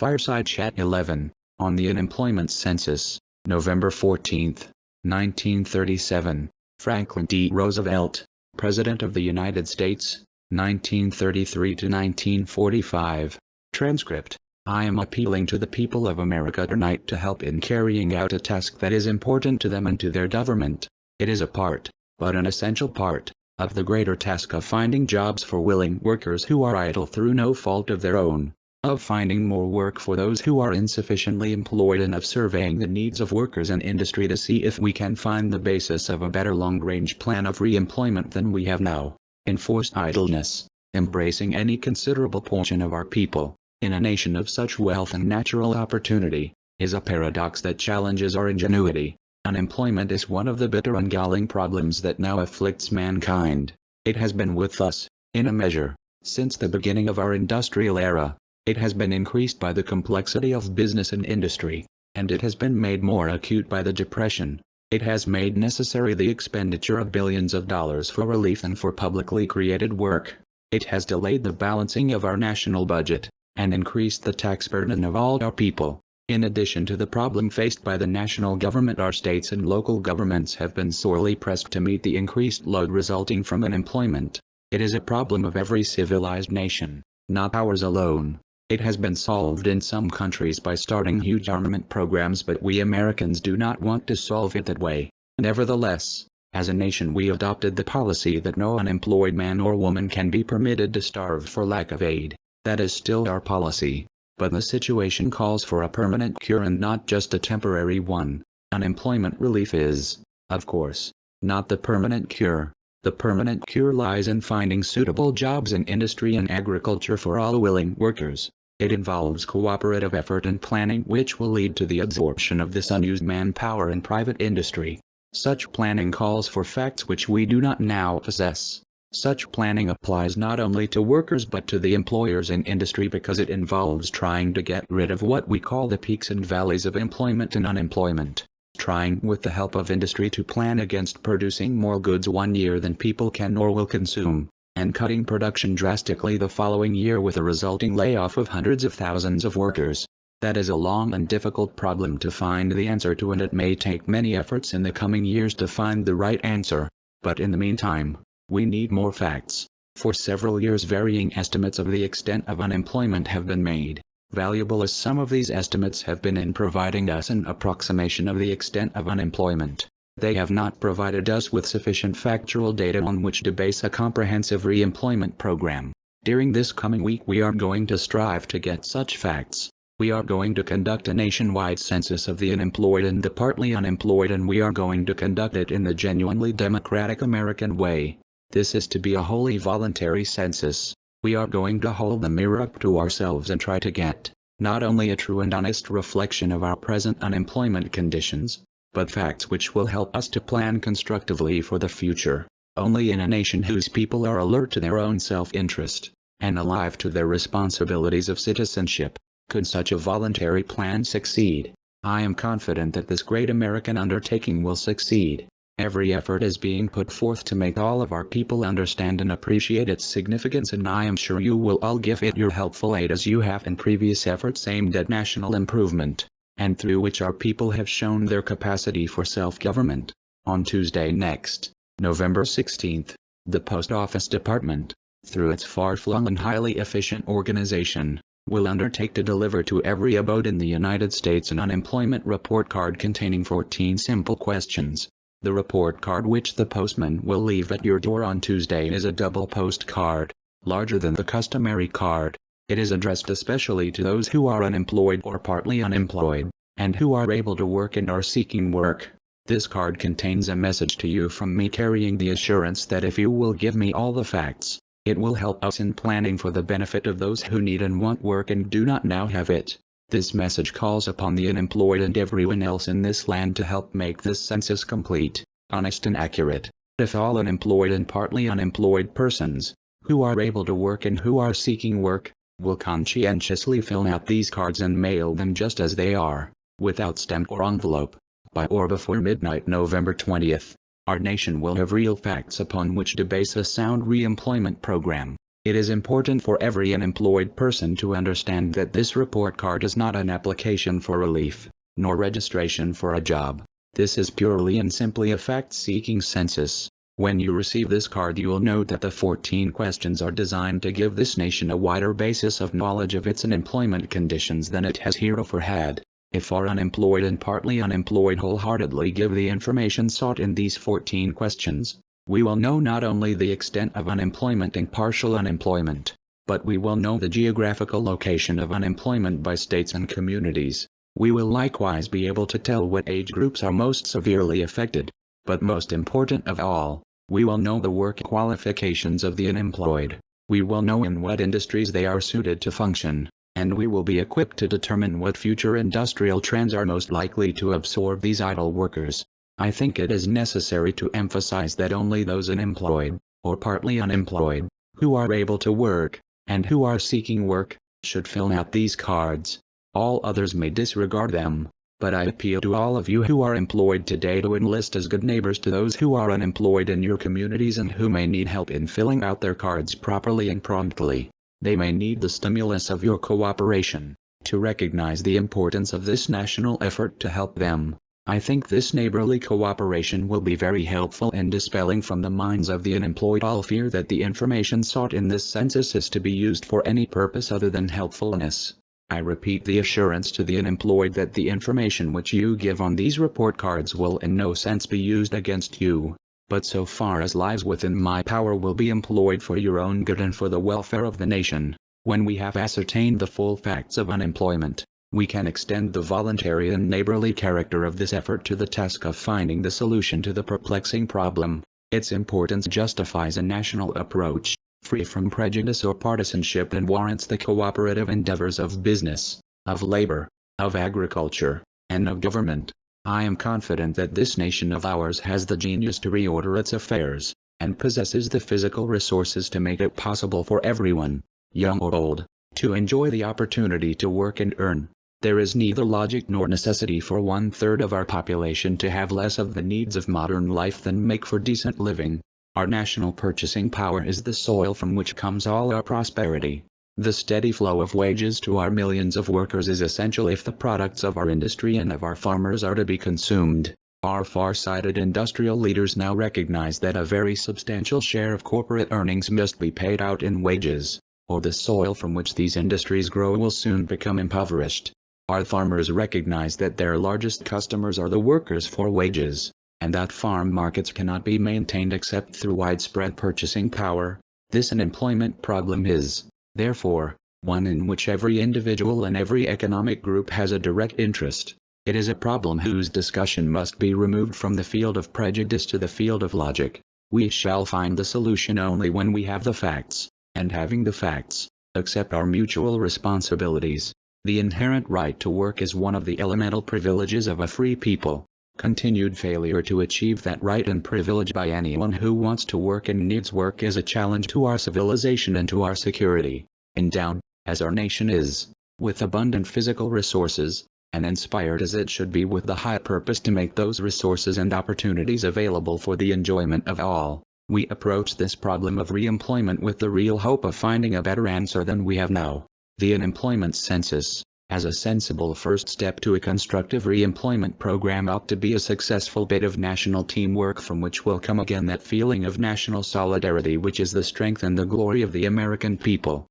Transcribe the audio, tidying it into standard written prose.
Fireside Chat 11, on the Unemployment Census, November 14, 1937, Franklin D. Roosevelt, President of the United States, 1933 to 1945. Transcript: I am appealing to the people of America tonight to help in carrying out a task that is important to them and to their government. It is a part, but an essential part, of the greater task of finding jobs for willing workers who are idle through no fault of their own, of finding more work for those who are insufficiently employed, and of surveying the needs of workers and industry to see if we can find the basis of a better long-range plan of re-employment than we have now. Enforced idleness, embracing any considerable portion of our people, in a nation of such wealth and natural opportunity, is a paradox that challenges our ingenuity. Unemployment is one of the bitter and galling problems that now afflicts mankind. It has been with us, in a measure, since the beginning of our industrial era. It has been increased by the complexity of business and industry, and it has been made more acute by the Depression. It has made necessary the expenditure of billions of dollars for relief and for publicly created work. It has delayed the balancing of our national budget, and increased the tax burden of all our people. In addition to the problem faced by the national government, our states and local governments have been sorely pressed to meet the increased load resulting from unemployment. It is a problem of every civilized nation, not ours alone. It has been solved in some countries by starting huge armament programs, but we Americans do not want to solve it that way. Nevertheless, as a nation we adopted the policy that no unemployed man or woman can be permitted to starve for lack of aid. That is still our policy, but the situation calls for a permanent cure and not just a temporary one. Unemployment relief is, of course, not the permanent cure. The permanent cure lies in finding suitable jobs in industry and agriculture for all willing workers. It involves cooperative effort and planning which will lead to the absorption of this unused manpower in private industry. Such planning calls for facts which we do not now possess. Such planning applies not only to workers but to the employers in industry, because it involves trying to get rid of what we call the peaks and valleys of employment and unemployment. Trying with the help of industry to plan against producing more goods one year than people can or will consume, and cutting production drastically the following year with a resulting layoff of hundreds of thousands of workers. That is a long and difficult problem to find the answer to, and it may take many efforts in the coming years to find the right answer. But in the meantime, we need more facts. For several years varying estimates of the extent of unemployment have been made. Valuable as some of these estimates have been in providing us an approximation of the extent of unemployment, they have not provided us with sufficient factual data on which to base a comprehensive re-employment program. During this coming week we are going to strive to get such facts. We are going to conduct a nationwide census of the unemployed and the partly unemployed, and we are going to conduct it in the genuinely democratic American way. This is to be a wholly voluntary census. We are going to hold the mirror up to ourselves and try to get, not only a true and honest reflection of our present unemployment conditions, but facts which will help us to plan constructively for the future. Only in a nation whose people are alert to their own self-interest, and alive to their responsibilities of citizenship, could such a voluntary plan succeed. I am confident that this great American undertaking will succeed. Every effort is being put forth to make all of our people understand and appreciate its significance, and I am sure you will all give it your helpful aid as you have in previous efforts aimed at national improvement, and through which our people have shown their capacity for self-government. On Tuesday next, November 16th, the Post Office Department, through its far-flung and highly efficient organization, will undertake to deliver to every abode in the United States an unemployment report card containing 14 simple questions. The report card which the postman will leave at your door on Tuesday is a double postcard, larger than the customary card. It is addressed especially to those who are unemployed or partly unemployed, and who are able to work and are seeking work. This card contains a message to you from me, carrying the assurance that if you will give me all the facts, it will help us in planning for the benefit of those who need and want work and do not now have it. This message calls upon the unemployed and everyone else in this land to help make this census complete, honest and accurate. If all unemployed and partly unemployed persons, who are able to work and who are seeking work, will conscientiously fill out these cards and mail them just as they are, without stamp or envelope, by or before midnight November 20th, our nation will have real facts upon which to base a sound re-employment program. It is important for every unemployed person to understand that this report card is not an application for relief, nor registration for a job. This is purely and simply a fact-seeking census. When you receive this card, you will note that the 14 questions are designed to give this nation a wider basis of knowledge of its unemployment conditions than it has heretofore had. If our unemployed and partly unemployed wholeheartedly give the information sought in these 14 questions, we will know not only the extent of unemployment and partial unemployment, but we will know the geographical location of unemployment by states and communities. We will likewise be able to tell what age groups are most severely affected. But most important of all, we will know the work qualifications of the unemployed. We will know in what industries they are suited to function, and we will be equipped to determine what future industrial trends are most likely to absorb these idle workers. I think it is necessary to emphasize that only those unemployed, or partly unemployed, who are able to work, and who are seeking work, should fill out these cards. All others may disregard them. But I appeal to all of you who are employed today to enlist as good neighbors to those who are unemployed in your communities and who may need help in filling out their cards properly and promptly. They may need the stimulus of your cooperation, to recognize the importance of this national effort to help them. I think this neighborly cooperation will be very helpful in dispelling from the minds of the unemployed all fear that the information sought in this census is to be used for any purpose other than helpfulness. I repeat the assurance to the unemployed that the information which you give on these report cards will in no sense be used against you, but so far as lies within my power will be employed for your own good and for the welfare of the nation. When we have ascertained the full facts of unemployment, we can extend the voluntary and neighborly character of this effort to the task of finding the solution to the perplexing problem. Its importance justifies a national approach, free from prejudice or partisanship, and warrants the cooperative endeavors of business, of labor, of agriculture, and of government. I am confident that this nation of ours has the genius to reorder its affairs, and possesses the physical resources to make it possible for everyone, young or old, to enjoy the opportunity to work and earn. There is neither logic nor necessity for 1/3 of our population to have less of the needs of modern life than make for decent living. Our national purchasing power is the soil from which comes all our prosperity. The steady flow of wages to our millions of workers is essential if the products of our industry and of our farmers are to be consumed. Our far-sighted industrial leaders now recognize that a very substantial share of corporate earnings must be paid out in wages, or the soil from which these industries grow will soon become impoverished. Our farmers recognize that their largest customers are the workers for wages, and that farm markets cannot be maintained except through widespread purchasing power. This unemployment problem is, therefore, one in which every individual and every economic group has a direct interest. It is a problem whose discussion must be removed from the field of prejudice to the field of logic. We shall find the solution only when we have the facts, and having the facts, accept our mutual responsibilities. The inherent right to work is one of the elemental privileges of a free people. Continued failure to achieve that right and privilege by anyone who wants to work and needs work is a challenge to our civilization and to our security. Endowed, as our nation is, with abundant physical resources, and inspired as it should be with the high purpose to make those resources and opportunities available for the enjoyment of all, we approach this problem of re-employment with the real hope of finding a better answer than we have now. The unemployment census, as a sensible first step to a constructive re-employment program, ought to be a successful bit of national teamwork from which will come again that feeling of national solidarity which is the strength and the glory of the American people.